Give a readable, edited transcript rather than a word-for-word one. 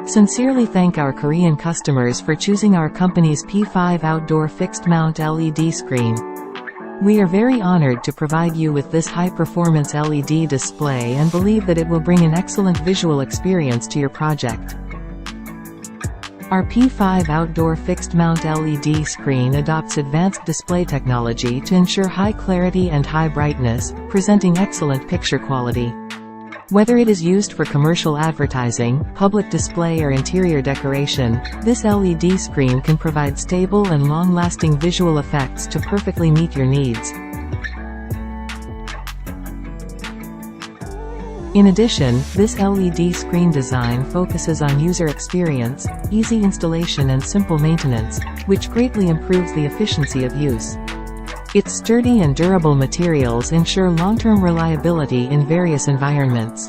Sincerely thank our Korean customers for choosing our company's P5 outdoor fixed-mount LED screen. We are very honored to provide you with this high-performance LED display and believe that it will bring an excellent visual experience to your project. Our P5 outdoor fixed-mount LED screen adopts advanced display technology to ensure high clarity and high brightness, presenting excellent picture quality. Whether it is used for commercial advertising, public display or interior decoration, this LED screen can provide stable and long-lasting visual effects to perfectly meet your needs. In addition, this LED screen design focuses on user experience, easy installation and simple maintenance, which greatly improves the efficiency of use. Its sturdy and durable materials ensure long-term reliability in various environments.